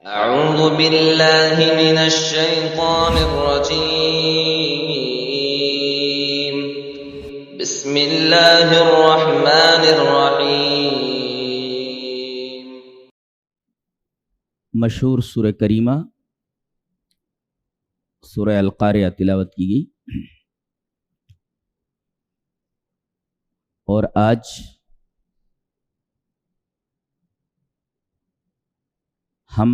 أعوذ بالله من الشيطان الرجيم. بسم الله الرحمن الرحيم. مشہور سورہ کریمہ سورہ القاریہ تلاوت کی گئی، اور آج ہم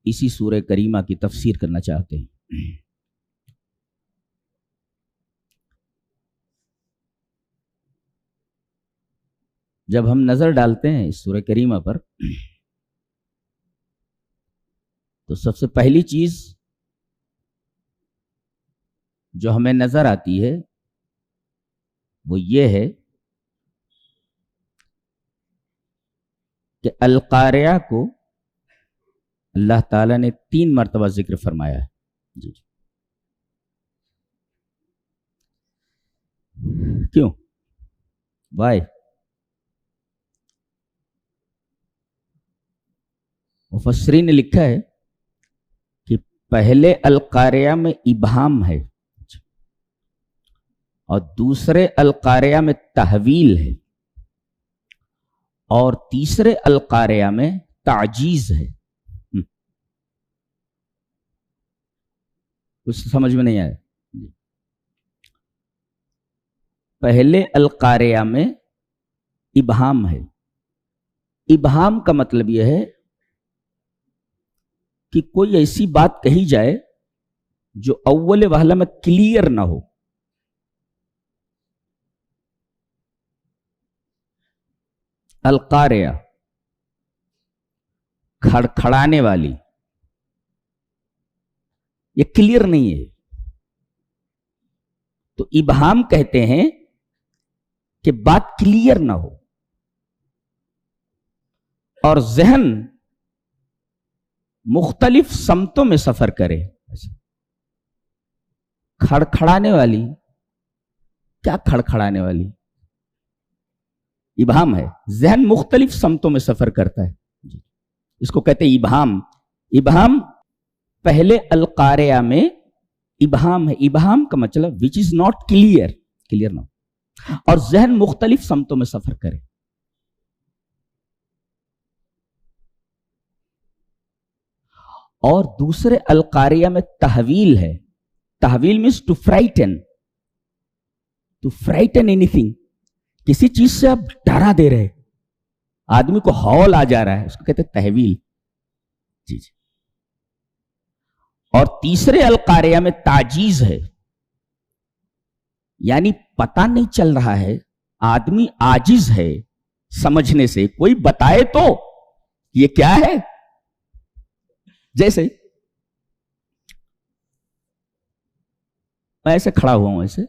اسی سورہ کریمہ کی تفسیر کرنا چاہتے ہیں۔ جب ہم نظر ڈالتے ہیں اس سورہ کریمہ پر تو سب سے پہلی چیز جو ہمیں نظر آتی ہے وہ یہ ہے کہ القاریہ کو اللہ تعالیٰ نے 3 مرتبہ ذکر فرمایا ہے۔ جی کیوں؟ وائی؟ مفسرین نے لکھا ہے کہ پہلے القاریہ میں ابہام ہے اور دوسرے القاریہ میں تحویل ہے اور تیسرے القاریہ میں تعجیز ہے۔ کچھ سمجھ میں نہیں آیا؟ پہلے القاریہ میں ابہام ہے۔ ابہام کا مطلب یہ ہے کہ کوئی ایسی بات کہی جائے جو اول وہلہ میں کلیئر نہ ہو۔ القاریہ کھڑکھڑانے والی، یہ کلیئر نہیں ہے، تو ابہام کہتے ہیں کہ بات کلیئر نہ ہو اور ذہن مختلف سمتوں میں سفر کرے۔ کھڑکھڑانے والی، کیا کھڑکھڑانے والی؟ ابہام ہے، ذہن مختلف سمتوں میں سفر کرتا ہے، اس کو کہتے ہیں ابہام۔ ابہام پہلے القاریہ میں ابہام ہے۔ ابہام کا مطلب which is not clear نہ ہو اور ذہن مختلف سمتوں میں سفر کرے۔ اور دوسرے القاریہ میں تحویل ہے۔ تحویل means to frighten anything، کسی چیز سے آپ ڈرا دے رہے، آدمی کو ہول آ جا رہا ہے، اس کو کہتے ہیں تحویل۔ جی جی۔ اور تیسرے القاریہ میں تعجیز ہے، یعنی پتہ نہیں چل رہا ہے، آدمی عاجز ہے سمجھنے سے، کوئی بتائے تو یہ کیا ہے۔ جیسے میں ایسے کھڑا ہوا ہوں، ایسے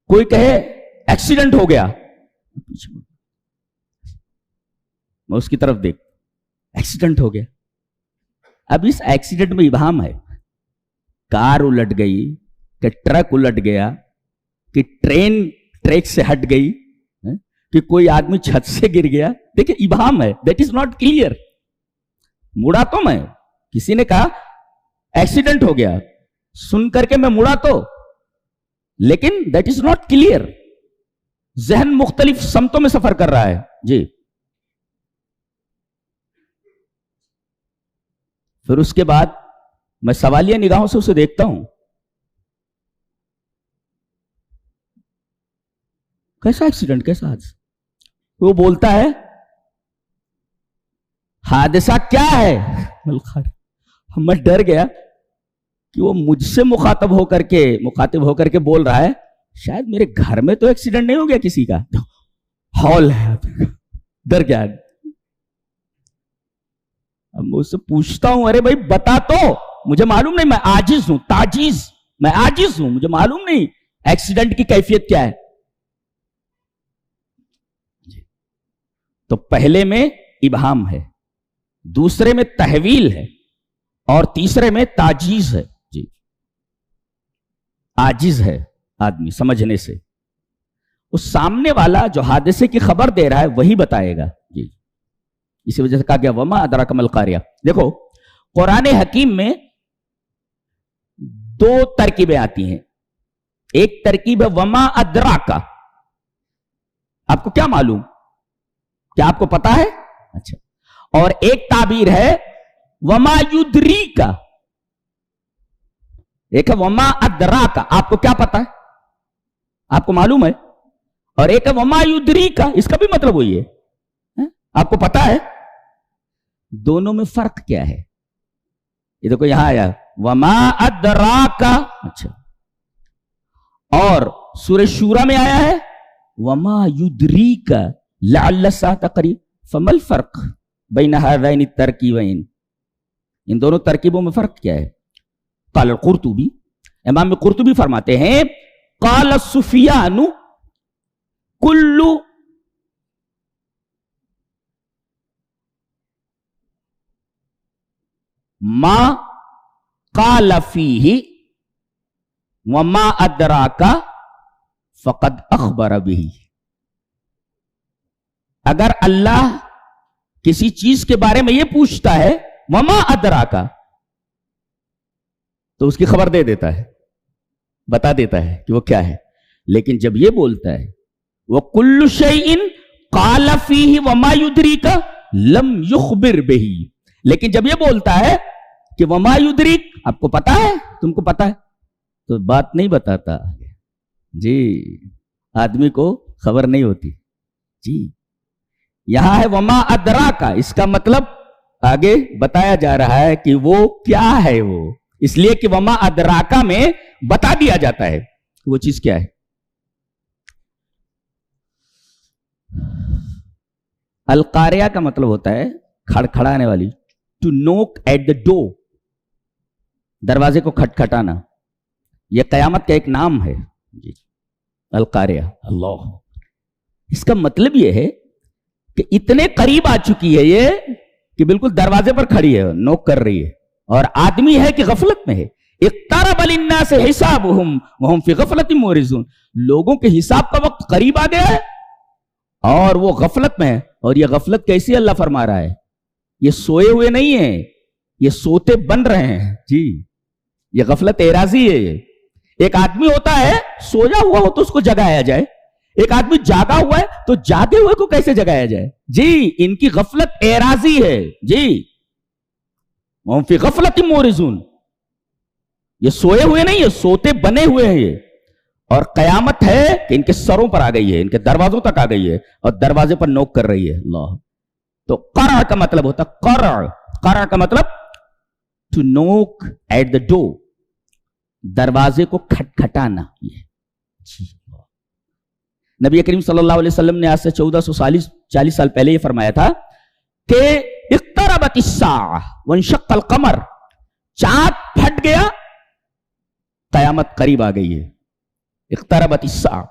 کوئی کہے ایکسیڈنٹ ہو گیا، میں اس کی طرف دیکھ، ایکسیڈنٹ ہو گیا۔ اب اس ایکسیڈنٹ میں ابہام ہے، کار الٹ گئی کہ ٹرک الٹ گیا کہ ٹرین ٹریک سے ہٹ گئی کہ کوئی آدمی چھت سے گر گیا، دیکھیں ابہام ہے، دیٹ از ناٹ کلیئر۔ مڑا تو میں، کسی نے کہا ایکسیڈنٹ ہو گیا، سن کر کے میں مڑا تو، لیکن دیٹ از ناٹ کلیئر، ذہن مختلف سمتوں میں سفر کر رہا ہے۔ جی۔ پھر اس کے بعد میں سوالیہ نگاہوں سے اسے دیکھتا ہوں، کیسا ایکسیڈنٹ، کیسا حادثہ؟ وہ بولتا ہے حادثہ کیا ہے؟ میں ڈر گیا کہ وہ مجھ سے مخاطب ہو کر کے بول رہا ہے شاید میرے گھر میں تو ایکسیڈنٹ نہیں ہو گیا کسی کا، ہال ہے۔ ڈر گیا۔ اب میں اس سے پوچھتا ہوں، ارے بھائی بتا تو، مجھے معلوم نہیں، میں عاجز ہوں، تعجیز، میں عاجز ہوں، مجھے معلوم نہیں ایکسیڈنٹ کی کیفیت کیا ہے۔ تو پہلے میں ابہام ہے، دوسرے میں تحویل ہے اور تیسرے میں تعجیز ہے۔ جی، عاجز ہے آدمی سمجھنے سے، اس سامنے والا جو حادثے کی خبر دے رہا ہے وہی بتائے گا. جی اسی وجہ سے کہا گیا وما ادراک ما القاریہ. دیکھو قرآن حکیم میں دو ترکیبیں آتی ہیں. ایک ترکیب ہے وما ادراکا. آپ کو کیا معلوم؟ کیا آپ کو پتا ہے؟ اچھا. اور ایک تعبیر ہے وما یدریکا. ایک ہے وما ادراکا، آپ کو کیا پتا ہے، آپ کو معلوم ہے. اور ایک ہے وما یدریکا، اس کا بھی مطلب وہی ہے، آپ کو پتا ہے. دونوں میں فرق کیا ہے؟ یہ دیکھو یہاں آیا وما ادراکا. اچھا. اور سورہ شورى میں آیا ہے وما یدریکا لعل الساعة قریب. فما الفرق بین هذین الترکیبین؟ ان دونوں ترکیبوں میں فرق کیا ہے؟ قال القرطبی، امام قرطبی فرماتے ہیں قال السفیان کل ما قال فیہ وما ادراکا فقد اخبر بہ. اگر اللہ کسی چیز کے بارے میں یہ پوچھتا ہے وما ادراکا تو اس کی خبر دے دیتا ہے، بتا دیتا ہے کہ وہ کیا ہے. لیکن جب یہ بولتا ہے وَكُلُّ شَيْءٍ قَالَ فِيهِ وَمَا يُدْرِيكَ لَمْ يُخْبِرْ بِهِ، لیکن جب یہ بولتا ہے کہ وما یدریک، آپ کو پتا ہے، تم کو پتا ہے، تو بات نہیں بتاتا. جی آدمی کو خبر نہیں ہوتی. جی یہاں ہے وما ادراکا، اس کا مطلب آگے بتایا جا رہا ہے کہ وہ کیا ہے. وہ اس لیے کہ وما ادراکا میں بتا دیا جاتا ہے کہ وہ چیز کیا ہے. القاریہ کا مطلب ہوتا ہے کھڑکھڑانے والی، ٹو نوک ایٹ دا ڈور، دروازے کو کھٹکھٹانا. یہ قیامت کا ایک نام ہے. جی القاریہ. اللہ، اس کا مطلب یہ ہے کہ اتنے قریب آ چکی ہے یہ کہ بالکل دروازے پر کھڑی ہے، نوک کر رہی ہے، اور آدمی ہے کہ غفلت میں ہے. اقترب للناس حسابهم وهم في غفلة معرضون. لوگوں کے حساب کا وقت قریب آ گیا ہے اور وہ غفلت میں ہے. اور یہ غفلت کیسی اللہ فرما رہا ہے؟ یہ سوئے ہوئے نہیں ہیں، یہ سوتے بن رہے ہیں. جی یہ غفلت اعراضی ہے. ایک آدمی ہوتا ہے سویا ہوا ہو تو اس کو جگایا جائے، ایک آدمی جاگا ہوا ہے تو جاگے ہوئے کو کیسے جگایا جائے؟ جی ان کی غفلت اعراضی ہے. جی وَهُمْ فِي غَفْلَةٍ مُعْرِضُونَ، یہ سوئے ہوئے نہیں، یہ سوتے بنے ہوئے ہیں. یہ اور قیامت ہے کہ ان کے سروں پر آ گئی ہے، ان کے دروازوں تک آ گئی ہے اور دروازے پر نوک کر رہی ہے. اللہ. تو قرع کا مطلب ہوتا قرع کا مطلب ٹو نوک ایٹ دا ڈور، دروازے کو کھٹکھٹانا. نبی کریم صلی اللہ علیہ وسلم نے آج سے 1440 سال پہلے یہ فرمایا تھا کہ اقتربت الساعہ وانشق القمر، چاند پھٹ گیا، قیامت قریب آ گئی ہے. اقتربت الساعہ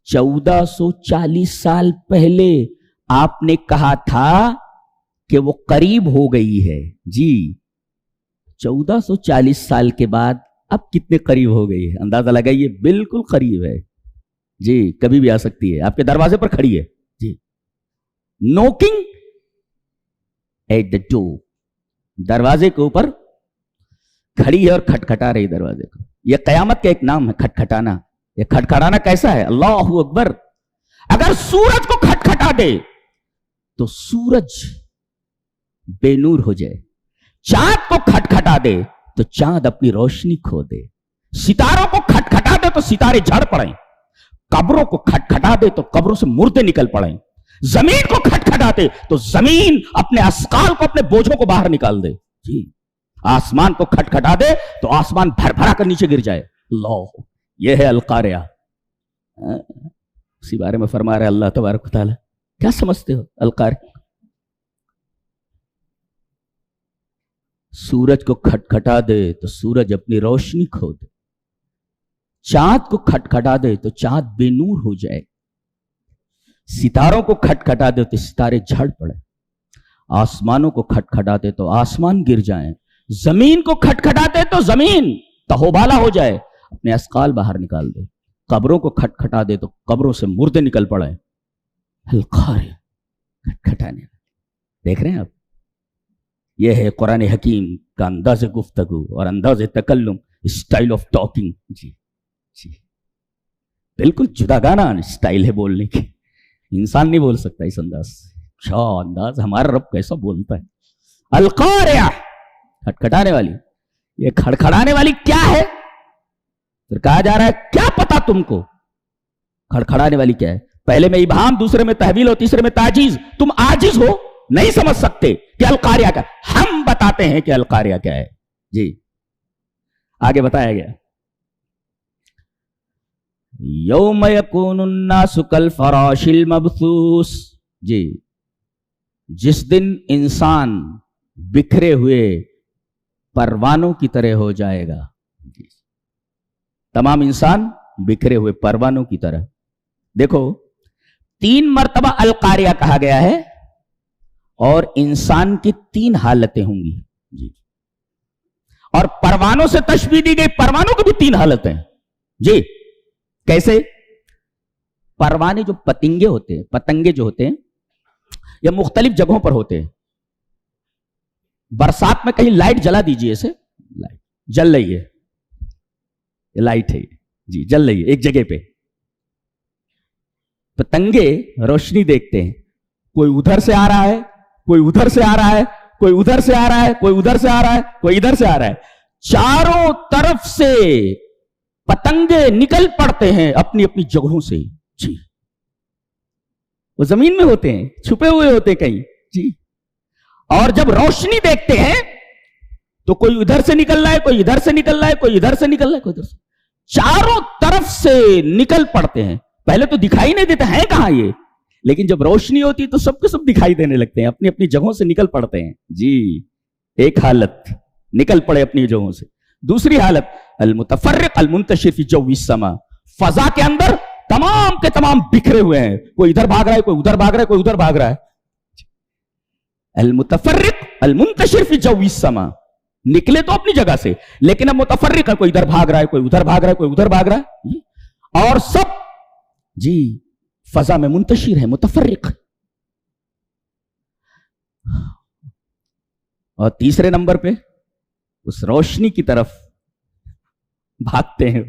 1440 سال پہلے آپ نے کہا تھا کہ وہ قریب ہو گئی ہے. جی 1440 سال کے بعد اب کتنے قریب ہو گئی ہے؟ اندازہ لگائیے، بالکل قریب ہے. جی کبھی بھی آ سکتی ہے، آپ کے دروازے پر کھڑی ہے. جی نوکنگ ایٹ دا ڈور، دروازے کے اوپر کھڑی ہے اور کھٹکھٹا رہی دروازے کو. یہ قیامت کا ایک نام ہے، کھٹکھٹانا. یہ کھٹکھٹانا کیسا ہے؟ اللہ اکبر. اگر سورج کو کھٹکھٹا دے تو سورج بے نور ہو جائے، چاند کو کھٹکھٹا دے تو چاند اپنی روشنی کھو دے، ستاروں کو کھٹکھٹا دے تو ستارے جھڑ پڑیں، قبروں کو کھٹکھٹا دے تو قبروں سے مردے نکل پڑیں، زمین کو کھٹکھٹا دے تو زمین اپنے اثقال کو، اپنے بوجھوں کو باہر نکال دے. جی آسمان کو کھٹکھٹا دے تو آسمان بھر بھرا کر نیچے گر جائے. اللہ، یہ ہے القاریہ. اسی بارے میں فرما رہے اللہ تبارک و تعالی. کیا سمجھتے ہو القاریہ؟ سورج کو کھٹکھٹا دے تو سورج اپنی روشنی کھو دے، چاند کو کھٹکھٹا دے تو چاند بے نور ہو جائے، ستاروں کو کھٹکھٹا دے تو ستارے جھڑ پڑے، آسمانوں کو کھٹکھٹا دے تو آسمان گر جائیں، زمین کو کھٹکھٹا دے تو زمین تہوبالا ہو جائے، اپنے اثقال باہر نکال دے. قبروں کو کھٹکھٹا دے تو قبروں سے مردے نکل پڑے. القاریہ, کھٹکھٹانے. دیکھ رہے ہیں آپ, یہ ہے قرآن حکیم کا انداز گفتگو اور انداز تکلم, اسٹائل آف ٹاکنگ. جی جی, بالکل جدا گانا اسٹائل ہے بولنے کی, انسان نہیں بول سکتا اس انداز سے. کیا انداز, ہمارا رب کیسا بولتا ہے. القاریہ, کھٹکھٹانے والی. یہ کھڑکھڑانے والی کیا ہے؟ پھر کہا جا رہا ہے کیا پتا تم کو کھڑکھڑانے والی کیا ہے. پہلے میں ابہام, دوسرے میں تحویل اور تیسرے میں تعجیز. تم عاجز ہو, نہیں سمجھ سکتے کہ القاریہ کیا. ہم بتاتے ہیں کہ القاریہ کیا ہے. جی آگے بتایا گیا, یوم یکون الناس کالفراش المبثوث. جی, جس دن انسان بکھرے ہوئے پروانوں کی طرح ہو جائے گا. تمام انسان بکھرے ہوئے پروانوں کی طرح. دیکھو 3 مرتبہ القاریہ کہا گیا ہے اور انسان کی 3 حالتیں ہوں گی. جی, اور پروانوں سے تشبیہ دی گئی, پروانوں کی بھی 3 حالتیں. جی کیسے؟ پروانے جو پتنگے ہوتے ہیں, پتنگے جو ہوتے ہیں یہ مختلف جگہوں پر ہوتے ہیں. برسات میں کہیں لائٹ جلا دیجئے, اسے لائٹ جل رہی ہے, یہ لائٹ ہے جی, جل رہی ہے ایک جگہ پہ. پتنگے روشنی دیکھتے ہیں, کوئی ادھر سے آ رہا ہے, کوئی ادھر سے آ رہا ہے, کوئی ادھر سے آ رہا ہے, کوئی ادھر سے آ رہا ہے, کوئی ادھر سے آ رہا ہے. چاروں طرف سے پتنگے نکل پڑتے ہیں اپنی اپنی جگہوں سے. جی, وہ زمین میں ہوتے ہیں, چھپے ہوئے ہوتے ہیں کہیں. جی, اور جب روشنی دیکھتے ہیں تو کوئی ادھر سے نکل رہا ہے, کوئی ادھر سے نکل رہا ہے, کوئی ادھر سے نکل رہا ہے, کوئی ادھر سے. چاروں طرف سے نکل پڑتے ہیں. پہلے تو دکھائی نہیں دیتے ہیں کہاں یہ, لیکن جب روشنی ہوتی تو سب کے سب دکھائی دینے لگتے ہیں, اپنی اپنی جگہوں سے نکل پڑتے ہیں. جی, ایک حالت نکل پڑے اپنی جگہوں سے. دوسری حالت المتفرق المنتشر فی جو السما, فضا کے اندر تمام کے تمام بکھرے ہوئے ہیں, کوئی ادھر بھاگ رہا ہے, کوئی ادھر بھاگ رہا ہے, کوئی ادھر بھاگ رہا ہے. المتفرق المنتشر فی جو السما, نکلے تو اپنی جگہ سے لیکن اب متفرق ہے, کوئی ادھر بھاگ رہا ہے, کوئی ادھر بھاگ رہا ہے, کوئی ادھر بھاگ رہا ہے, اور سب جی فضا میں منتشر ہے, متفرق. اور تیسرے نمبر پہ اس روشنی کی طرف بھاگتے ہیں.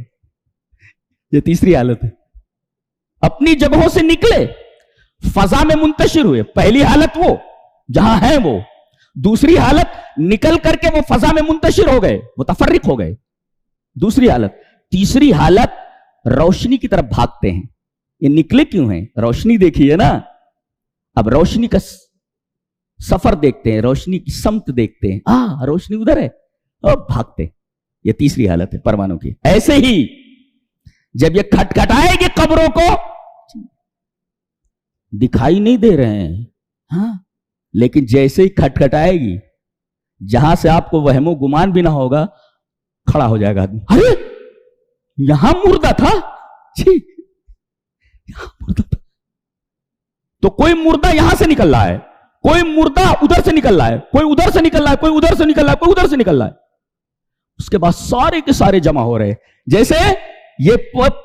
یہ تیسری حالت ہے, اپنی جگہوں سے نکلے, فضا میں منتشر ہوئے. پہلی حالت وہ جہاں ہیں وہ, دوسری حالت نکل کر کے وہ فضا میں منتشر ہو گئے, متفرق ہو گئے, دوسری حالت. تیسری حالت روشنی کی طرف بھاگتے ہیں. یہ نکلے کیوں ہیں؟ روشنی دیکھی ہے نا, اب روشنی کا سفر دیکھتے ہیں, روشنی کی سمت دیکھتے ہیں, روشنی ادھر ہے, اور بھاگتے ہیں. یہ تیسری حالت ہے پروانوں کی. ایسے ہی جب یہ کھٹکھٹائے گی قبروں کو, دکھائی نہیں دے رہے ہیں, ہاں, لیکن جیسے ہی کھٹکھٹائے گی, جہاں سے آپ کو وہم و گمان بھی نہ ہوگا, کھڑا ہو جائے گا آدمی. ارے یہاں مردہ تھا, جی یہاں مردہ تھا. تو کوئی مردہ یہاں سے نکل رہا ہے, کوئی مردہ ادھر سے نکل رہا ہے, کوئی ادھر سے نکل رہا ہے, کوئی ادھر سے نکل رہا ہے, کوئی ادھر سے نکل رہا ہے. اس کے بعد سارے کے سارے جمع ہو رہے ہیں. جیسے یہ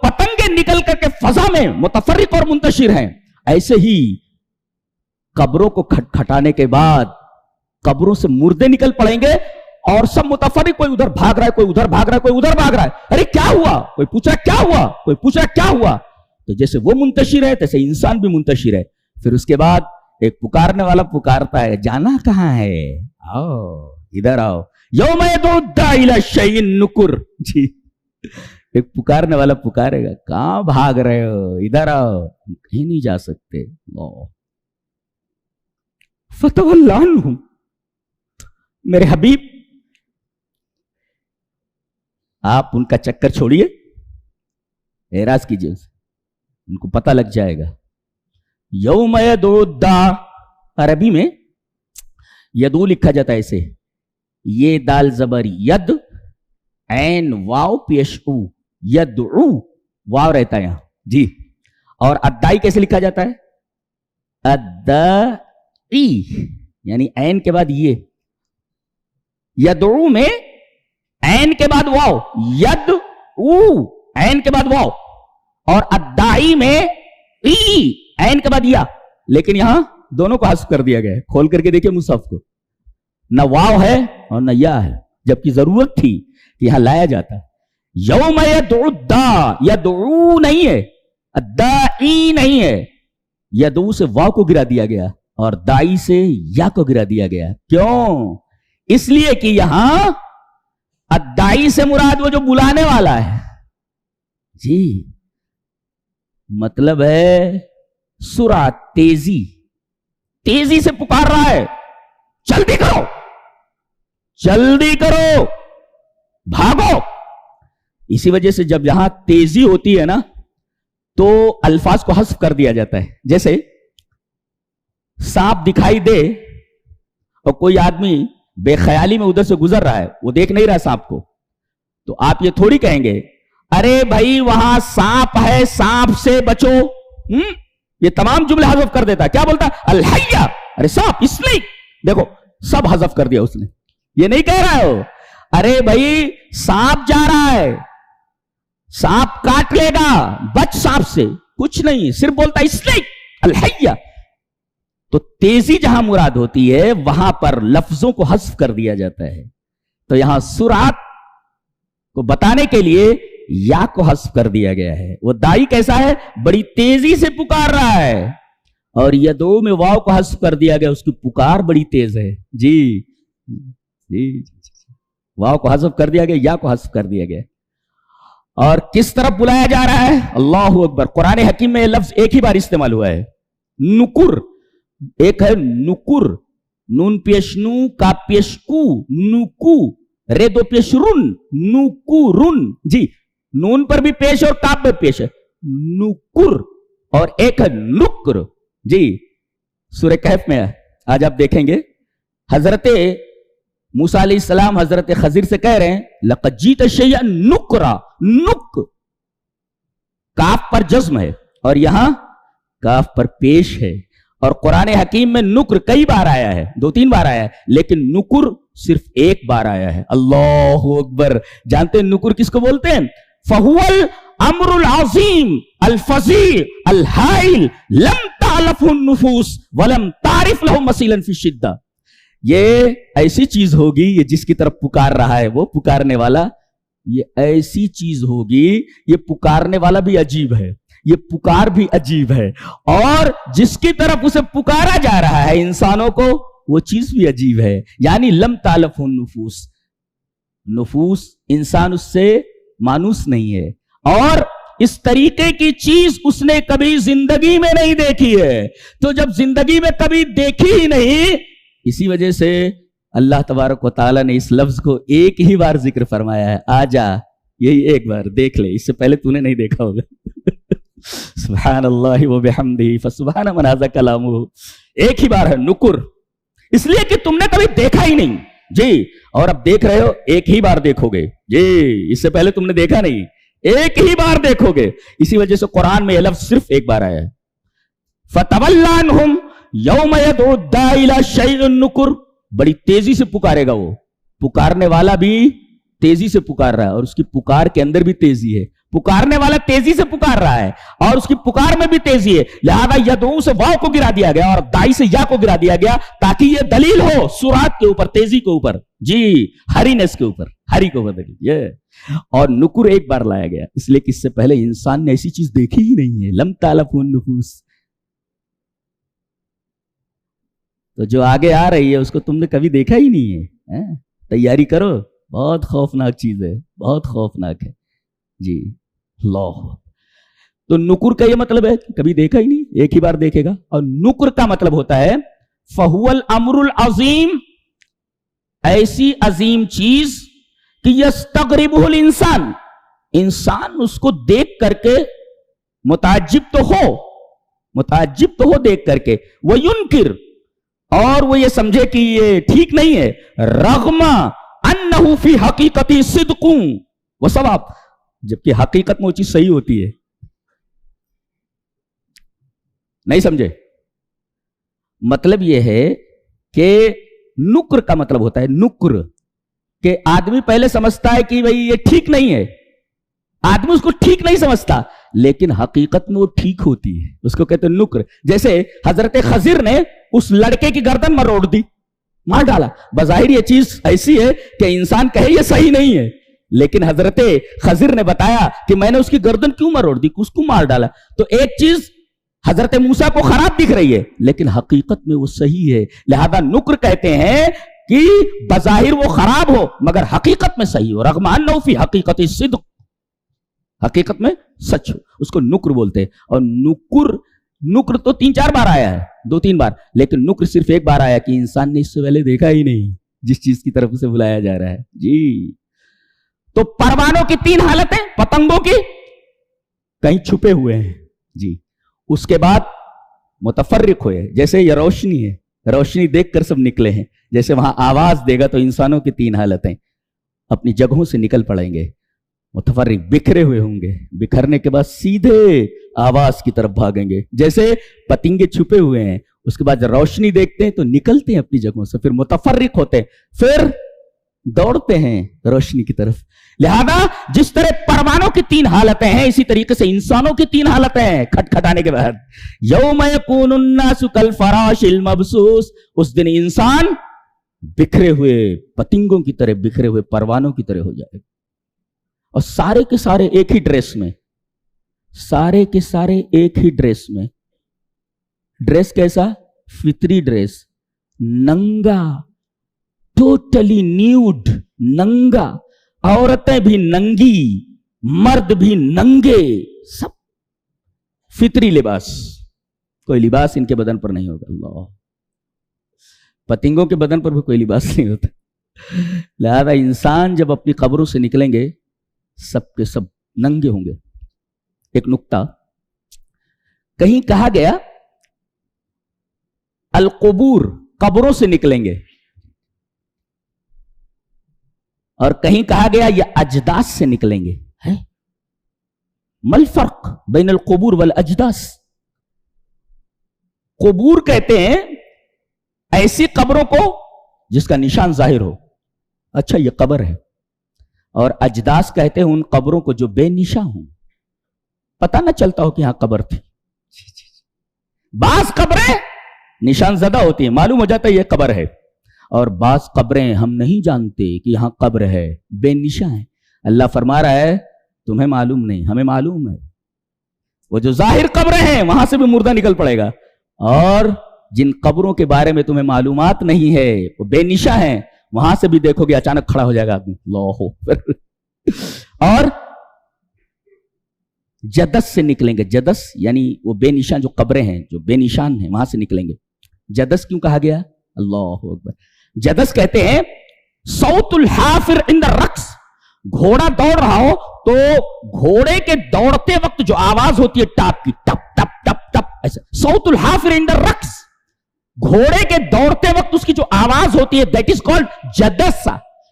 پتنگیں نکل کر کے فضا میں متفرق اور منتشر ہیں, ایسے ہی قبروں کو کھٹکھٹانے کے بعد قبروں سے مردے نکل پڑیں گے اور سب متفرق, کوئی ادھر بھاگ رہا ہے, کوئی ادھر بھاگ رہا ہے, کوئی ادھر بھاگ رہا ہے. ارے کیا ہوا؟ کوئی پوچھا کیا ہوا, کوئی پوچھا کیا ہوا. تو جیسے وہ منتشر ہے تیسے انسان بھی منتشر ہے. پھر اس کے بعد ایک پکارنے والا پکارتا ہے, جانا کہاں ہے, آؤ ادھر آؤ. یوم یدعو الداعی الی الشیء النکر. جی, ایک پکارنے والا پکارے گا, کہاں بھاگ رہے ہو, ادھر آؤ, کہیں نہیں جا سکتے. فتول عنہم, میرے حبیب آپ ان کا چکر چھوڑیے, اعراض کیجیے, ان کو پتہ لگ جائے گا. یوم یدعو الداع, عربی میں یدعو لکھا جاتا ہے ایسے, یہ دال زبر ید, عین واو پیش او, یدعو واو رہتا ہے یہاں. جی, اور ادائی کیسے لکھا جاتا ہے؟ ادائی, یعنی عین کے بعد یہ. یدعو میں عین کے بعد واو, یدعو عین کے بعد واو, اور الدائی میں عین کے بعد یا، لیکن یہاں دونوں کو حذف کر دیا گیا ہے. کھول کر کے دیکھیں مصحف کو، نہ واو ہے اور نہ یا ہے، جبکہ ضرورت تھی کہ یہاں لایا جاتا. یوم یدعو الداع، یدعو نہیں ہے، الداعی نہیں ہے. یدعو سے واو کو گرا دیا گیا اور دائی سے یا کو گرا دیا گیا. کیوں؟ اس لیے کہ یہاں الدائی سے مراد وہ جو بلانے والا ہے. جی مطلب ہے سرعت، تیزی، تیزی سے پکار رہا ہے، جلدی کرو، جلدی کرو، بھاگو. اسی وجہ سے جب یہاں تیزی ہوتی ہے نا تو الفاظ کو حذف کر دیا جاتا ہے. جیسے سانپ دکھائی دے اور کوئی آدمی بے خیالی میں ادھر سے گزر رہا ہے، وہ دیکھ نہیں رہا سانپ کو، تو آپ یہ تھوڑی کہیں گے ارے بھائی وہاں سانپ ہے، سانپ سے بچو. یہ تمام جملے حذف کر دیتا. کیا بولتا؟ الحیہ، ارے سانپ، اسنیک. دیکھو سب حذف کر دیا اس نے. یہ نہیں کہہ رہا ہے ارے بھائی سانپ جا رہا ہے، سانپ کاٹ لے گا، بچ سانپ سے، کچھ نہیں، صرف بولتا اسنیک، الحیہ. تو تیزی جہاں مراد ہوتی ہے وہاں پر لفظوں کو حذف کر دیا جاتا ہے. تو یہاں سرعت کو بتانے کے لیے یا کو حذف کر دیا گیا ہے. وہ دائی کیسا ہے؟ بڑی تیزی سے پکار رہا ہے. اور یدعو میں واو کو حذف کر دیا گیا، اس کی پکار بڑی تیز ہے. جی جی واو کو حذف کر دیا گیا، یا کو حذف کر دیا گیا. اور کس طرف بلایا جا رہا ہے؟ اللہ اکبر. قرآن حکیم میں یہ لفظ ایک ہی بار استعمال ہوا ہے، نکر. ایک ہے نکر، نون پیش نو، کا پیش کو، نکو، رے دو پیش رن، نکرن. جی نون پر بھی پیش اور کاف پر پیش ہے، نکر. اور ایک ہے نکر. جی سورہ کہف میں آج آپ دیکھیں گے حضرت موسیٰ علیہ السلام حضرت خضر سے کہہ رہے ہیں لقد جیت شیئا نکرا. نک کاف پر جزم ہے اور یہاں کاف پر پیش ہے. اور قرآن حکیم میں نکر کئی بار آیا ہے، 2-3 بار آیا ہے، لیکن نکر صرف ایک بار آیا ہے. اللہ اکبر. جانتے ہیں نکر کس کو بولتے ہیں؟ فَهُوَ الْأَمْرُ الْعَظِيمُ الْفَظِيعُ الْهَائِلُ لَمْ تَعْلَفْهُ النُّفُوسُ وَلَمْ تَعْرِفْ لَهُ مَثِيلًا فِي الشِّدَّةِ. یہ ایسی چیز ہوگی، یہ جس کی طرف پکار رہا ہے وہ پکارنے والا، یہ ایسی چیز ہوگی، یہ پکارنے والا بھی عجیب ہے، یہ پکار بھی عجیب ہے، اور جس کی طرف اسے پکارا جا رہا ہے انسانوں کو وہ چیز بھی عجیب ہے. یعنی لم تالف النفوس، نفوس انسان اس سے مانوس نہیں ہے، اور اس طریقے کی چیز اس نے کبھی زندگی میں نہیں دیکھی ہے. تو جب زندگی میں کبھی دیکھی ہی نہیں، اسی وجہ سے اللہ تبارک و تعالیٰ نے اس لفظ کو ایک ہی بار ذکر فرمایا ہے. آجا، یہی ایک بار دیکھ لے، اس سے پہلے تو نے نہیں دیکھا ہوگا. سبحان اللہ و بحمدہ فسبحان من ھذا کلامہ. ایک ہی بار ہے نکر، اس لیے کہ تم نے کبھی دیکھا ہی نہیں. جی اور اب دیکھ رہے ہو، ایک ہی بار دیکھو گے. جی اس سے پہلے تم نے دیکھا نہیں، ایک ہی بار دیکھو گے. اسی وجہ سے قرآن میں یہ لفظ صرف ایک بار آیا ہے. فَتَوَلَّ عَنْهُمْ یوم یدعو الداعی الی شیء نکر. بڑی تیزی سے پکارے گا وہ، پکارنے والا بھی تیزی سے پکار رہا ہے، اور اس کی پکار کے اندر بھی تیزی ہے. پکارنے والا تیزی سے پکار رہا ہے اور اس کی پکار میں بھی تیزی ہے. لہذا یدعو سے واو کو گرا دیا گیا اور دائی سے یا کو گرا دیا گیا، تاکہ یہ دلیل ہو سرعت کے اوپر، تیزی کے اوپر، جی ہرینس کے اوپر، ہری کو بدلی یہ. اور نکر ایک بار لایا گیا اس لیے کہ اس سے پہلے انسان نے ایسی چیز دیکھی ہی نہیں ہے. لم تالف النفوس. تو جو آگے آ رہی ہے اس کو تم نے کبھی دیکھا ہی نہیں ہے. تیاری کرو، بہت خوفناک چیز ہے، بہت خوفناک ہے. جی اللہ. تو نکر کا یہ مطلب ہے کہ کبھی دیکھا ہی نہیں، ایک ہی بار دیکھے گا. اور نکر کا مطلب ہوتا ہے فَهُوَ الْأَمْرُ الْعَظِيمُ، ایسی عظیم چیز کہ یستغربہ الانسان، انسان اس کو دیکھ کر کے متعجب تو ہو دیکھ کر کے، وَيُنْكِرُ، اور وہ یہ سمجھے کہ یہ ٹھیک نہیں ہے، رغم انہ فی حقیقت صدق و ثواب، جبکہ حقیقت میں وہ چیز صحیح ہوتی ہے. نہیں سمجھے؟ مطلب یہ ہے کہ نکر کا مطلب ہوتا ہے نکر، کہ آدمی پہلے سمجھتا ہے کہ بھئی یہ ٹھیک نہیں ہے، آدمی اس کو ٹھیک نہیں سمجھتا، لیکن حقیقت میں وہ ٹھیک ہوتی ہے، اس کو کہتے ہیں نکر. جیسے حضرت خضر نے اس لڑکے کی گردن مروڑ دی، مار ڈالا. بظاہر یہ چیز ایسی ہے کہ انسان کہے یہ صحیح نہیں ہے، لیکن حضرت خضر نے بتایا کہ میں نے اس کی گردن کیوں مروڑ دی، اس کو مار ڈالا. تو ایک چیز حضرت موسیٰ کو خراب دکھ رہی ہے لیکن حقیقت میں وہ صحیح ہے، لہذا نکر کہتے ہیں کہ بظاہر وہ خراب ہو مگر حقیقت میں صحیح ہو. رغم انہ فی حقیقت صدق، حقیقت میں سچ ہو، اس کو نکر بولتے ہیں. اور نکر تو 3-4 بار آیا ہے، 2-3 بار، لیکن نکر صرف ایک بار آیا کہ انسان نے اس سے پہلے دیکھا ہی نہیں جس چیز کی طرف اسے بلایا جا رہا ہے. جی تو پروانوں کی 3 حالتیں، پتنگوں کی کہیں چھپے ہوئے ہیں جی، اس کے بعد متفرق ہوئے، جیسے یہ روشنی ہے، روشنی دیکھ کر سب نکلے ہیں، جیسے وہاں آواز دے گا تو انسانوں کی 3 حالتیں اپنی جگہوں سے نکل پڑیں گے. متفرق بکھرے ہوئے ہوں گے، بکھرنے کے بعد سیدھے آواز کی طرف بھاگیں گے. جیسے پتنگے چھپے ہوئے ہیں، اس کے بعد جب روشنی دیکھتے ہیں تو نکلتے ہیں اپنی جگہوں سے، پھر متفرق ہوتے ہیں، پھر دوڑتے ہیں روشنی کی طرف. لہذا جس طرح پروانوں کی 3 حالتیں ہیں، اسی طریقے سے انسانوں کی 3 حالتیں ہیں. کھٹکھٹانے کے بعد یوم یکون الناس کالفراش المبثوث، اس دن انسان بکھرے ہوئے پتنگوں کی طرح، بکھرے ہوئے پروانوں کی طرح ہو جائے گا. اور سارے کے سارے ایک ہی ڈریس میں، سارے کے سارے ایک ہی ڈریس میں. ڈریس کیسا؟ فطری ڈریس، ننگا، ٹوٹلی نیوڈ، ننگا. عورتیں بھی ننگی، مرد بھی ننگے، سب فطری لباس، کوئی لباس ان کے بدن پر نہیں ہوگا. اللہ، پتنگوں کے بدن پر بھی کوئی لباس نہیں ہوتا. لہذا انسان جب اپنی قبروں سے نکلیں گے سب کے سب ننگے ہوں گے. ایک نکتہ کہیں کہا گیا القبور، قبروں سے نکلیں گے، اور کہیں کہا گیا یہ اجداث سے نکلیں گے. مل فرق بین القبور والاجداث؟ قبور کہتے ہیں ایسی قبروں کو جس کا نشان ظاہر ہو، اچھا یہ قبر ہے. اور اجداث کہتے ہیں ان قبروں کو جو بے نشان ہوں، پتہ نہ چلتا ہو کہ یہاں قبر تھی. بعض قبریں نشان زدہ ہوتی ہیں، معلوم ہو جاتا ہے یہ قبر ہے، اور بعض قبریں ہم نہیں جانتے کہ یہاں قبر ہے، بے نشان ہے. اللہ فرما رہا ہے تمہیں معلوم نہیں، ہمیں معلوم ہے. وہ جو ظاہر قبریں ہیں وہاں سے بھی مردہ نکل پڑے گا، اور جن قبروں کے بارے میں تمہیں معلومات نہیں ہے وہ بے نشان ہیں، وہاں سے بھی دیکھو گے اچانک کھڑا ہو جائے گا آدمی. اللہ اکبر. اور جدس سے نکلیں گے. جدس یعنی وہ بے نشان جو قبریں ہیں، جو بے نشان ہیں، وہاں سے نکلیں گے. جدس کیوں کہا گیا؟ اللہ اکبر. جدس کہتے ہیں صوت الحافر عند الرقص. گھوڑا دوڑ رہا ہو تو گھوڑے کے دوڑتے وقت جو آواز ہوتی ہے ٹاپ کی، ٹپ ٹپ ٹپ ٹپ، ایسا صوت الحافر عند الرقص. گھوڑے کے دوڑتے وقت اس کی جو آواز ہوتی ہے دیٹ از کالڈ جدس.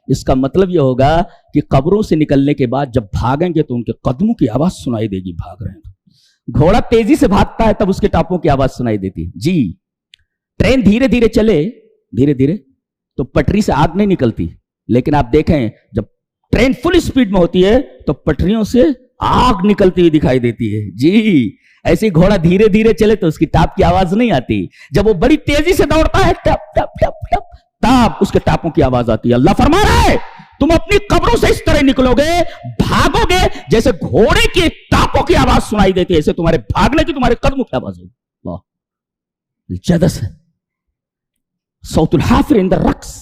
اس کا مطلب یہ ہوگا کہ قبروں سے نکلنے کے بعد جب بھاگیں گے تو ان کے قدموں کی آواز سنائی دے گی. بھاگ رہے ہیں، گھوڑا تیزی سے بھاگتا ہے تب اس کے ٹاپوں کی آواز سنائی دیتی ہے. جی ٹرین دھیرے دھیرے چلے، دھیرے دھیرے تو پٹری سے آگ نہیں نکلتی، لیکن آپ دیکھیں جب ٹرین فل اسپیڈ میں ہوتی ہے تو پٹریوں سے آگ نکلتی ہوئی دکھائی دیتی ہے. جی ایسے گھوڑا دھیرے دھیرے چلے تو اس کی ٹاپ کی آواز نہیں آتی. جب وہ بڑی تیزی سے دوڑتا ہے ٹپ ٹپ ٹپ ٹپ، تب اس کے ٹاپوں کی آواز آتی ہے. اللہ فرما رہا ہے تم اپنی قبروں سے اس طرح نکلو گے، بھاگو گے جیسے گھوڑے کی ٹاپوں کی آواز سنائی دیتی ہے، ایسے تمہارے بھاگنے کی، تمہارے قدموں کی آواز ہوگی. اللہ جدس ہے، صوت الحافر عند الرقص.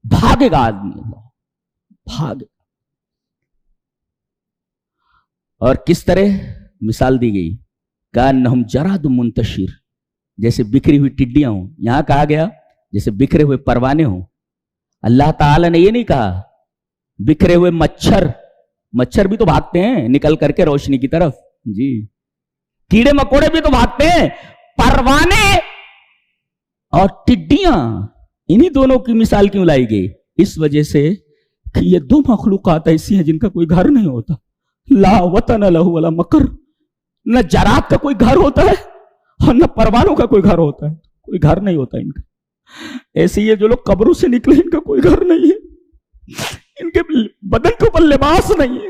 بھاگے گا آدمی، اللہ بھاگے. اور کس طرح مثال دی گئی؟ کانہم جراد منتشر، جیسے بکھری ہوئی ٹڈیاں ہوں. یہاں کہا گیا جیسے بکھرے ہوئے پروانے ہوں. اللہ تعالی نے یہ نہیں کہا بکھرے ہوئے مچھر. مچھر بھی تو بھاگتے ہیں نکل کر کے روشنی کی طرف. جی کیڑے مکوڑے بھی تو بھاگتے ہیں. پروانے اور ٹڈیاں، انہی دونوں کی مثال کیوں لائی گئی؟ اس وجہ سے کہ یہ 2 مخلوقات ایسی ہیں جن کا کوئی گھر نہیں ہوتا. لا وطن لہ ولا مقر. نہ جراد کا کوئی گھر ہوتا ہے اور نہ پروانوں کا کوئی گھر ہوتا ہے، کوئی گھر نہیں ہوتا ان کا. ایسے یہ جو لوگ قبروں سے نکلے ان کا کوئی گھر نہیں ہے، ان کے بدن کے اوپر لباس نہیں ہے.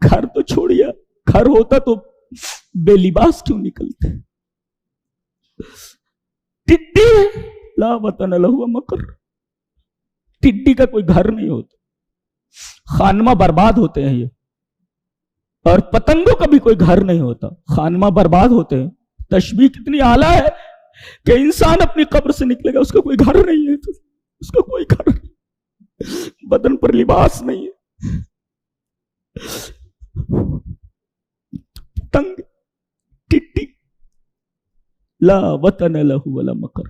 گھر تو چھوڑیا، گھر ہوتا تو بے لباس کیوں نکلتے ہیں؟ ٹڈی ہے، لا وطن لہو مقر، ٹڈی کا کوئی گھر نہیں ہوتا، خانمہ برباد ہوتے ہیں یہ، اور پتنگوں کا بھی کوئی گھر نہیں ہوتا، خانمہ برباد ہوتے ہیں۔ تشبیہ کتنی اعلیٰ ہے کہ انسان اپنی قبر سے نکلے گا، اس کا کوئی گھر نہیں ہے، اس کا کوئی گھر نہیں، بدن پر لباس نہیں ہے، پتنگ، ٹڈی، لا وطن لہو ولا مقر،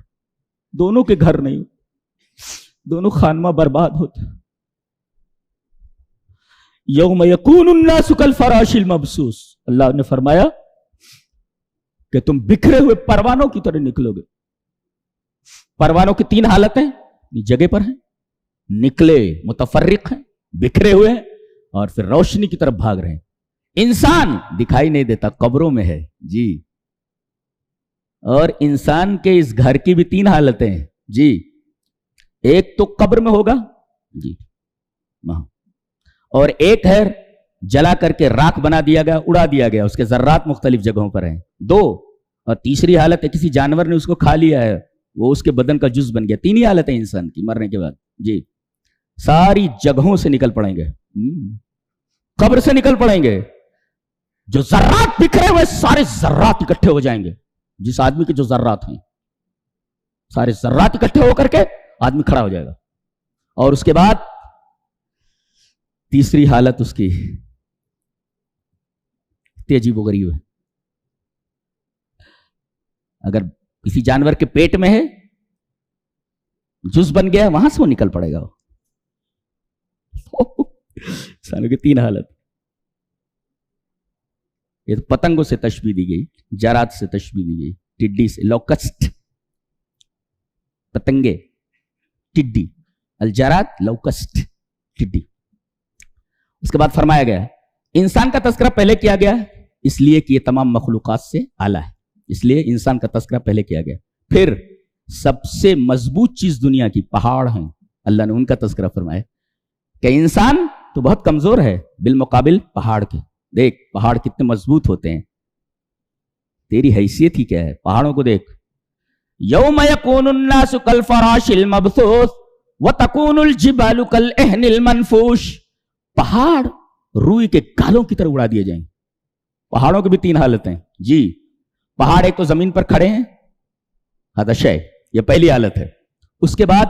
دونوں کے گھر نہیں ہوتے، دونوں خانمہ برباد ہوتے۔ یوم یکون الناس کالفراش المبثوث، اللہ نے فرمایا کہ تم بکھرے ہوئے پروانوں کی طرح نکلو گے۔ پروانوں کی تین حالتیں جگہ پر ہیں، نکلے متفرق ہیں، بکھرے ہوئے ہیں، اور پھر روشنی کی طرف بھاگ رہے ہیں۔ انسان دکھائی نہیں دیتا، قبروں میں ہے جی، اور انسان کے اس گھر کی بھی تین حالتیں ہیں جی، ایک تو قبر میں ہوگا جی وہاں، اور ایک ہے جلا کر کے راکھ بنا دیا گیا، اڑا دیا گیا، اس کے ذرات مختلف جگہوں پر ہیں، دو، اور تیسری حالت ہے کسی جانور نے اس کو کھا لیا ہے، وہ اس کے بدن کا جز بن گیا۔ تین ہی حالتیں انسان کی مرنے کے بعد جی، ساری جگہوں سے نکل پڑیں گے، قبر سے نکل پڑیں گے، جو ذرات بکھرے ہوئے سارے ذرات اکٹھے ہو جائیں گے، جس آدمی کے جو ذرات ہیں سارے ذرات اکٹھے ہو کر کے آدمی کھڑا ہو جائے گا، اور اس کے بعد تیسری حالت اس کی عجیب و غریب ہے۔ اگر کسی جانور کے پیٹ میں ہے، جز بن گیا، وہاں سے وہ نکل پڑے گا۔ انسانوں کی تین حالت، یہ تو پتنگوں سے تشبیہ دی گئی، جرات سے تشبیہ دی گئی، ٹڈی سے، لوکسٹ، پتنگے، ٹڈی، الجرات، لوکسٹ، ٹڈی۔ اس کے بعد فرمایا گیا انسان کا تذکرہ پہلے کیا گیا اس لیے کہ یہ تمام مخلوقات سے اعلیٰ ہے، اس لیے انسان کا تذکرہ پہلے کیا گیا۔ پھر سب سے مضبوط چیز دنیا کی پہاڑ ہیں، اللہ نے ان کا تذکرہ فرمایا کہ انسان تو بہت کمزور ہے بالمقابل پہاڑ کے، دیکھ پہاڑ کتنے مضبوط ہوتے ہیں، تیری حیثیت ہی کیا ہے، پہاڑوں کو دیکھ۔ یوم یکون الناس کالفراش المبثوث وتکون الجبال کالعہن المنفوش، پہاڑ روئی کے گالوں کی طرح اڑا دیے جائیں۔ پہاڑوں کی بھی تین حالتیں جی، پہاڑ ایک تو زمین پر کھڑے ہیں، حدش ہے، یہ پہلی حالت ہے، اس کے بعد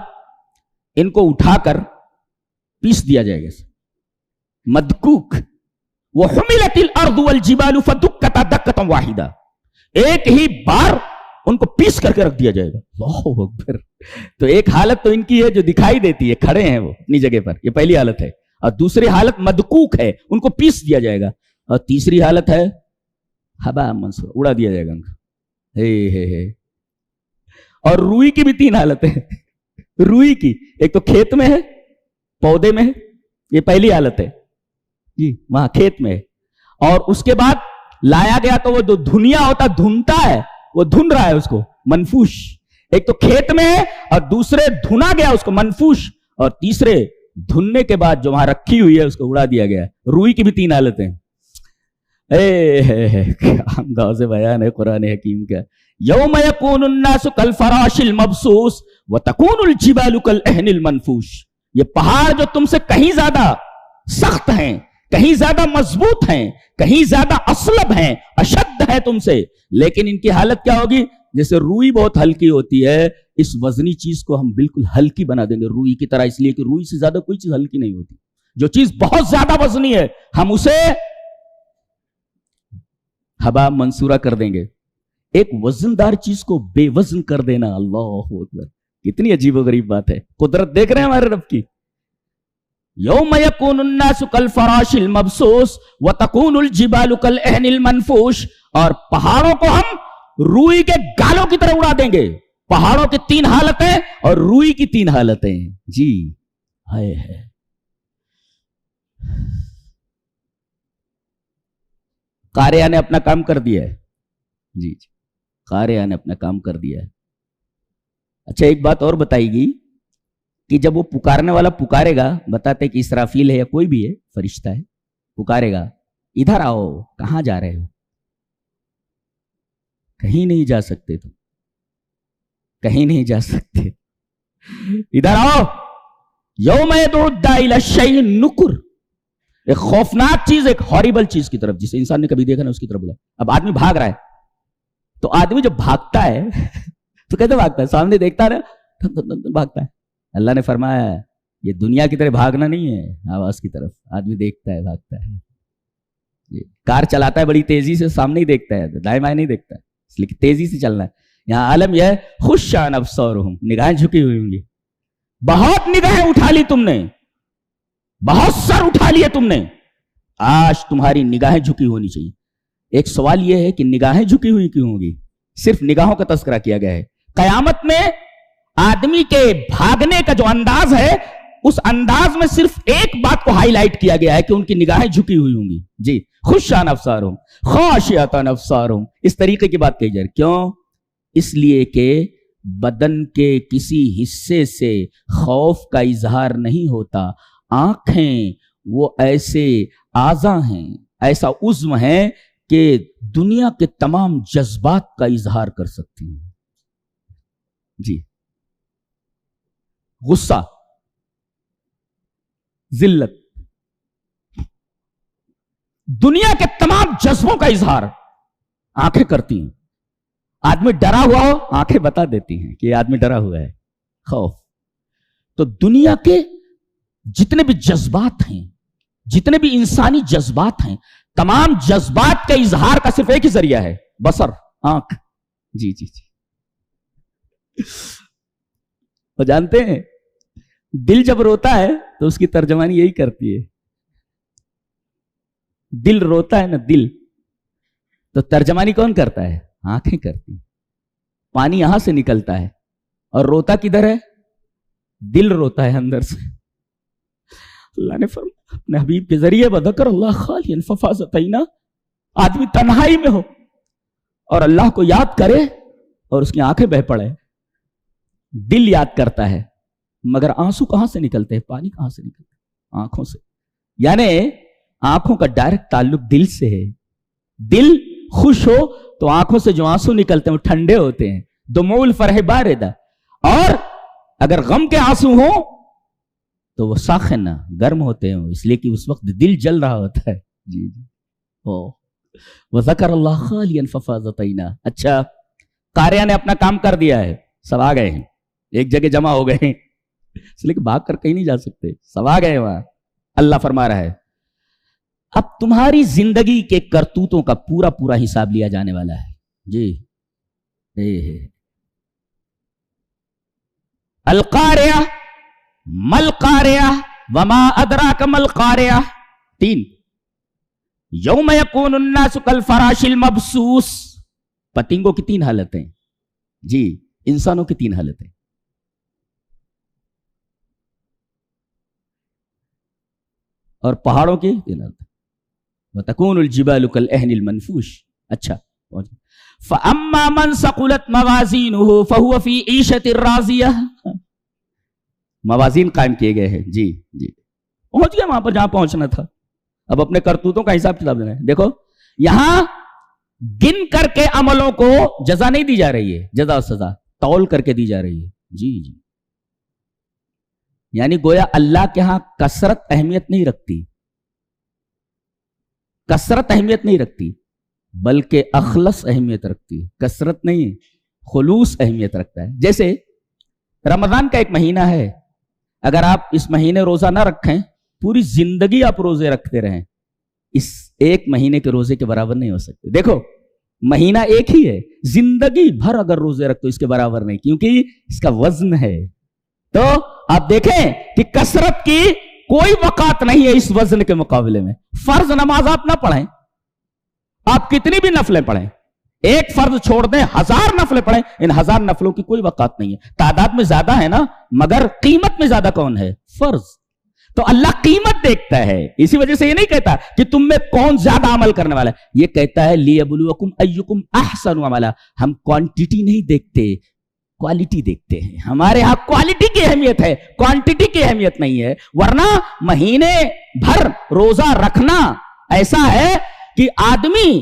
ان کو اٹھا کر پیس دیا جائے گا، مدکوک، وحملت الارض والجبال فدکتا دکتا واحدہ، ایک ہی بار ان کو پیس کر کے رکھ دیا جائے گا۔ اللہ اکبر، تو ایک حالت تو ان کی ہے جو دکھائی دیتی ہے، کھڑے ہیں وہ اپنی جگہ پر، یہ پہلی حالت ہے، اور دوسری حالت مدکوک ہے، ان کو پیس دیا جائے گا، اور تیسری حالت ہے ہبا منصور، اڑا دیا جائے گا ان کو۔ اور روئی کی بھی تین حالتیں، روئی کی ایک تو کھیت میں ہے، پودے میں ہے، یہ پہلی حالت ہے جی، وہاں کھیت میں ہے، اور اس کے بعد لایا گیا تو وہ جو دھنیا ہوتا دھنتا ہے، وہ دھن رہا ہے اس کو، منفوش، ایک تو کھیت میں ہے اور دوسرے دھنا گیا اس کو، منفوش، اور تیسرے دھننے کے بعد جو وہاں رکھی ہوئی ہے اس کو اڑا دیا گیا۔ روئی کی بھی تین حالتیں، کیا انداز بیان ہے قرآن حکیم کا۔ یوم یکون الناس کالفراش المبثوث وتکون الجبال کالعہن المنفوش، یہ پہاڑ جو تم سے کہیں زیادہ سخت ہیں، کہیں زیادہ مضبوط ہیں، کہیں زیادہ اصلب ہیں، اشد ہے تم سے، لیکن ان کی حالت کیا ہوگی؟ جیسے روئی بہت ہلکی ہوتی ہے، اس وزنی چیز کو ہم بالکل ہلکی بنا دیں گے روئی کی طرح، اس لیے کہ روئی سے زیادہ کوئی چیز ہلکی نہیں ہوتی، جو چیز بہت زیادہ وزنی ہے ہم اسے ہبا منصورہ کر دیں گے، ایک وزندار چیز کو بے وزن کر دینا، اللہ اکبر، کتنی عجیب و غریب بات ہے، قدرت دیکھ رہے ہیں ہمارے رب کی۔ یوم یکون الناس کالفراش المبثوث وتکون الجبال کالعہن المنفوش، اور پہاڑوں کو ہم روئی کے گالوں کی طرح اڑا دیں گے۔ پہاڑوں کی تین حالتیں اور روئی کی تین حالتیں جی، ہائے ہے۔ قاریہ نے اپنا کام کر دیا ہے جی، قاریہ نے اپنا کام کر دیا ہے۔ اچھا ایک بات اور بتائی گی کہ جب وہ پکارنے والا پکارے گا، بتاتے کہ اسرافیل ہے یا کوئی بھی ہے فرشتہ ہے، پکارے گا ادھر آؤ، کہاں جا رہے ہو؟ کہیں نہیں جا سکتے تم، کہیں نہیں جا سکتے. ادھر آؤ. یوم یدعو الداعی الی الشیء النکر، ایک خوفناک چیز، ایک ہاریبل چیز کی طرف جسے انسان نے کبھی دیکھا نا اس کی طرف بلا. اب آدمی بھاگ رہا ہے تو آدمی جب بھاگتا ہے تو کیسے بھاگتا ہے؟ سامنے دیکھتا ہے نا بھاگتا ہے. اللہ نے فرمایا یہ دنیا کی طرح بھاگنا نہیں ہے، آواز کی طرف. آدمی دیکھتا ہے بھاگتا ہے. کار چلاتا ہے بڑی تیزی سے، سامنے ہی دیکھتا ہے، دائیں بائیں نہیں دیکھتا ہے، اس لیے تیزی سے چلنا ہے. یہاں عالم یہ ہے خش عن ابصارہم، نگاہیں جھکی ہوئی ہوں گی. بہت نگاہیں اٹھا لی تم نے، بہت سر اٹھا لیے تم نے، آج تمہاری نگاہیں جھکی ہونی چاہیے. ایک سوال یہ ہے کہ نگاہیں جھکی ہوئی کیوں ہوگی؟ صرف نگاہوں کا تذکرہ کیا گیا ہے. قیامت میں آدمی کے بھاگنے کا جو انداز ہے اس انداز میں صرف ایک بات کو ہائی لائٹ کیا گیا ہے کہ ان کی نگاہیں جھکی ہوئی ہوں گی. جی، خش عن ابصارہم خاشعۃ ابصارہم، اس طریقے کی بات کہی جا رہی. کیوں؟ اس لیے کہ بدن کے کسی حصے سے خوف کا اظہار نہیں ہوتا. آنکھیں وہ ایسے اعضاء ہیں، ایسا عضو ہیں کہ دنیا کے تمام جذبات کا اظہار کر سکتی ہیں. جی، غصہ، ذلت، دنیا کے تمام جذبوں کا اظہار آنکھیں کرتی ہیں. آدمی ڈرا ہوا ہو آنکھیں بتا دیتی ہیں کہ یہ آدمی ڈرا ہوا ہے. خوف. تو دنیا کے جتنے بھی جذبات ہیں، جتنے بھی انسانی جذبات ہیں، تمام جذبات کے اظہار کا صرف ایک ہی ذریعہ ہے، بصر، آنکھ. جی جی جی. وہ جانتے ہیں دل جب روتا ہے تو اس کی ترجمانی یہی کرتی ہے. دل روتا ہے نا، دل، تو ترجمانی کون کرتا ہے؟ آنکھیں کرتی. پانی یہاں سے نکلتا ہے اور روتا کدھر ہے؟ دل روتا ہے اندر سے. اللہ نے فرمایا اپنے حبیب کے ذریعے وذکر اللہ خالیا ففاضت عیناہ، آدمی تنہائی میں ہو اور اللہ کو یاد کرے اور اس کی آنکھیں بہہ پڑے. دل یاد کرتا ہے مگر آنسو کہاں سے نکلتے ہیں؟ پانی کہاں سے نکلتا ہے؟ آنکھوں سے. یعنی آنکھوں کا ڈائریکٹ تعلق دل سے ہے. دل خوش ہو تو آنکھوں سے جو آنسو نکلتے ہیں وہ ٹھنڈے ہوتے ہیں. دموع الفرح باردہ. اور اگر غم کے آنسو ہوں تو وہ ساخنہ، گرم ہوتے ہیں، اس لیے کہ اس وقت دل جل رہا ہوتا ہے. جی جی. وذکر اللہ خالیا ففاضت عیناہ. اچھا، قاریہ نے اپنا کام کر دیا ہے، سب آ گئے ہیں، ایک جگہ جمع ہو گئے ہیں، اس لیے کہ بھاگ کر کہیں نہیں جا سکتے، سب آ گئے وہاں. اللہ فرما رہا ہے اب تمہاری زندگی کے کرتوتوں کا پورا پورا حساب لیا جانے والا ہے. جی. القاریہ مل قاریہ وما ادراک مل قاریہ. 3 یوم یکون الناس کالفراش المبثوث. پتنگوں کی 3 حالتیں. جی، انسانوں کی 3 حالتیں. اور پہاڑوں کی 3 حالتیں. وتكون الجبال كالعهن المنفوش. اچھا، فاما من ثقلت موازینه فهو في عیشة راضیہ. موازین قائم کیے گئے ہیں. جی جی، پہنچ گیا وہاں پر جہاں پہنچنا تھا. اب اپنے کرتوتوں کا حساب کتاب لینا ہے. دیکھو یہاں گن کر کے عملوں کو جزا نہیں دی جا رہی ہے، جزا و سزا تول کر کے دی جا رہی ہے. جی جی. یعنی گویا اللہ کے ہاں کثرت اہمیت نہیں رکھتی، کثرت اہمیت نہیں رکھتی، بلکہ اخلص اہمیت رکھتی ہے. کثرت نہیں، خلوص اہمیت رکھتا ہے. جیسے رمضان کا ایک مہینہ ہے، اگر آپ اس مہینے روزہ نہ رکھیں، پوری زندگی آپ روزے رکھتے رہیں، اس ایک مہینے کے روزے کے برابر نہیں ہو سکتے. دیکھو مہینہ ایک ہی ہے، زندگی بھر اگر روزے رکھتے اس کے برابر نہیں، کیونکہ اس کا وزن ہے. تو آپ دیکھیں کہ کثرت کی کوئی وقات نہیں ہے اس وزن کے مقابلے میں. فرض نماز آپ نہ پڑھیں، آپ کتنی بھی نفلیں پڑھیں، ایک فرض چھوڑ دیں 1000 نفلیں پڑھیں، ان 1000 نفلوں کی کوئی وقات نہیں ہے. تعداد میں زیادہ ہے نا، مگر قیمت میں زیادہ کون ہے؟ فرض. تو اللہ قیمت دیکھتا ہے، اسی وجہ سے یہ نہیں کہتا کہ تم میں کون زیادہ عمل کرنے والا ہے، یہ کہتا ہے لیبلوکم ایکم احسن عملا. ہم کوانٹٹی نہیں دیکھتے، کوالٹی دیکھتے ہیں. ہمارے ہاں کوالٹی کی اہمیت ہے، کوانٹٹی کی اہمیت نہیں ہے. ورنہ مہینے بھر روزہ رکھنا ایسا ہے کہ آدمی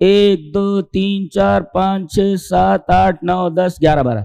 1 2 3 4 5 6 7 8 9 10 11 12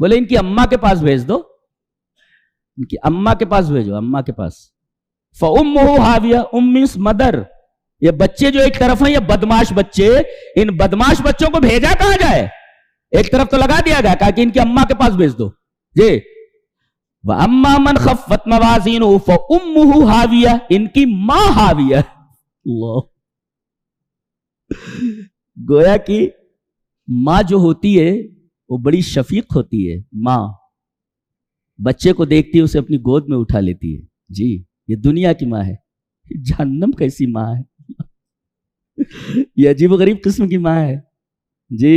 بولے ان کی اماں کے پاس بھیج دو، ان کی اماں کے پاس بھیجو، اماں کے پاس. فَأُمُّهُ هَاوِيَةٌ، ام مینس مدر. یہ بچے جو ایک طرف ہیں، یہ بدماش بچے، ان بدماش بچوں کو بھیجا کہاں جائے؟ ایک طرف تو لگا دیا گیا، کہا کہ ان کی اماں کے پاس بھیج دو جی. وَأَمَّا مَنْ خَفَّتْ مَوَازِينُهُ فَأُمُّهُ هَاوِيَةٌ، ان کی ماں ہاویہ. اللہ، گویا کہ ماں جو ہوتی ہے وہ بڑی شفیق ہوتی ہے. ماں بچے کو دیکھتی ہے، اسے اپنی گود میں اٹھا لیتی ہے. جی یہ دنیا کی ماں ہے. جہنم کیسی ماں ہے؟ یہ عجیب و غریب قسم کی ماں ہے. جی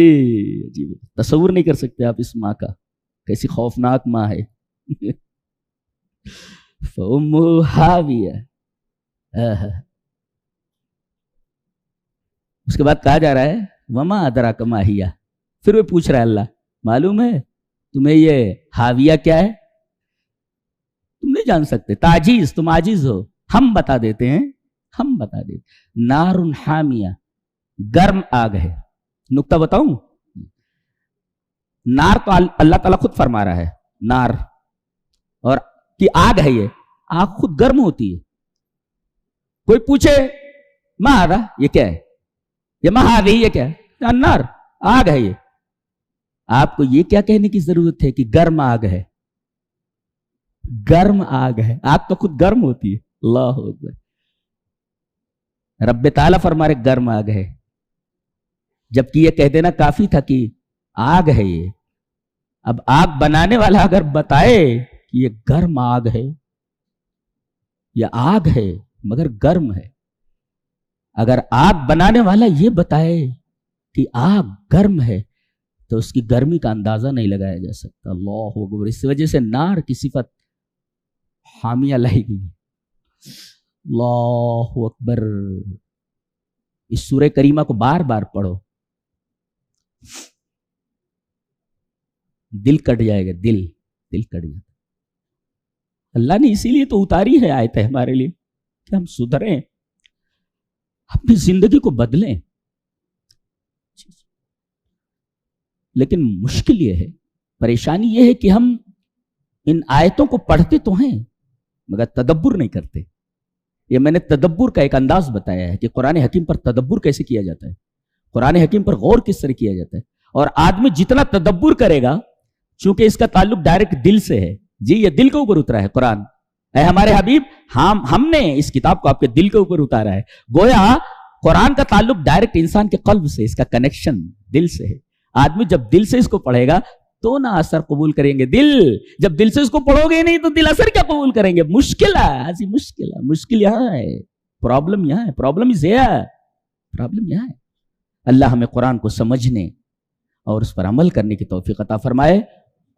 عجیب، تصور نہیں کر سکتے آپ اس ماں کا، کیسی خوفناک ماں ہے. فَأُمُّهُ هَاوِيَةٌ. اس کے بعد کہا جا رہا ہے وَمَا أَدْرَاكَ مَا هِيَ. پھر وہ پوچھ رہا ہے اللہ، معلوم ہے تمہیں یہ ہاویہ کیا ہے؟ تم نہیں جان سکتے، تعجیز، تم عاجز ہو، ہم بتا دیتے ہیں، ہم بتا دیتے. نار حامیہ، گرم آگ ہے. نکتہ بتاؤں؟ نار تو اللہ تعالیٰ خود فرما رہا ہے نار، اور کہ آگ ہے. یہ آگ خود گرم ہوتی ہے. کوئی پوچھے ماذا، یہ کیا ہے؟ یہ مہاوی، یہ کیا ہے؟ النار، آگ ہے. یہ آپ کو یہ کیا کہنے کی ضرورت ہے کہ گرم آگ ہے؟ گرم آگ ہے، آگ تو خود گرم ہوتی ہے. اللہ اکبر. رب تعالیٰ فرما رہے گرم آگ ہے، جبکہ یہ کہہ دینا کافی تھا کہ آگ ہے یہ. اب آگ بنانے والا اگر بتائے کہ یہ گرم آگ ہے، یہ آگ ہے مگر گرم ہے، اگر آگ بنانے والا یہ بتائے کہ آگ گرم ہے تو اس کی گرمی کا اندازہ نہیں لگایا جا سکتا. اللہ اکبر. اس وجہ سے نار کی صفت حامیہ لائی گئی. اللہ اکبر. اس سورہ کریمہ کو بار بار پڑھو، دل کٹ جائے گا، دل کٹ جائے گا. اللہ نے اسی لیے تو اتاری ہے آیت ہے ہمارے لیے کہ ہم سدھریں، اپنی زندگی کو بدلیں. لیکن مشکل یہ ہے، پریشانی یہ ہے کہ ہم ان آیتوں کو پڑھتے تو ہیں مگر تدبر نہیں کرتے. یہ میں نے تدبر کا ایک انداز بتایا ہے کہ قرآن حکیم پر تدبر کیسے کیا جاتا ہے، قرآن حکیم پر غور کس طرح کیا جاتا ہے. اور آدمی جتنا تدبر کرے گا، چونکہ اس کا تعلق ڈائریکٹ دل سے ہے. جی یہ دل کے اوپر اترا ہے قرآن. اے ہمارے حبیب، ہم نے اس کتاب کو آپ کے دل کے اوپر اتارا ہے. گویا قرآن کا تعلق ڈائریکٹ انسان کے قلب سے، اس کا کنیکشن دل سے ہے. آدمی جب دل سے اس کو پڑھے گا تو نہ اثر قبول کریں گے. دل جب دل سے اس کو پڑھو گے نہیں تو دل اثر کیا قبول کریں گے؟ مشکل ہے، مشکل یہاں ہے. پرابلم یہاں ہے، پرابلم یہاں ہے. اللہ ہمیں قرآن کو سمجھنے اور اس پر عمل کرنے کی توفیق عطا فرمائے،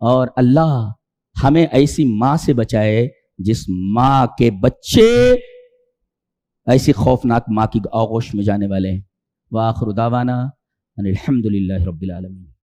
اور اللہ ہمیں ایسی ماں سے بچائے جس ماں کے بچے ایسی خوفناک ماں کی آغوش میں جانے والے ہیں. وآخر دعوانا ان الحمد للہ رب العالمین.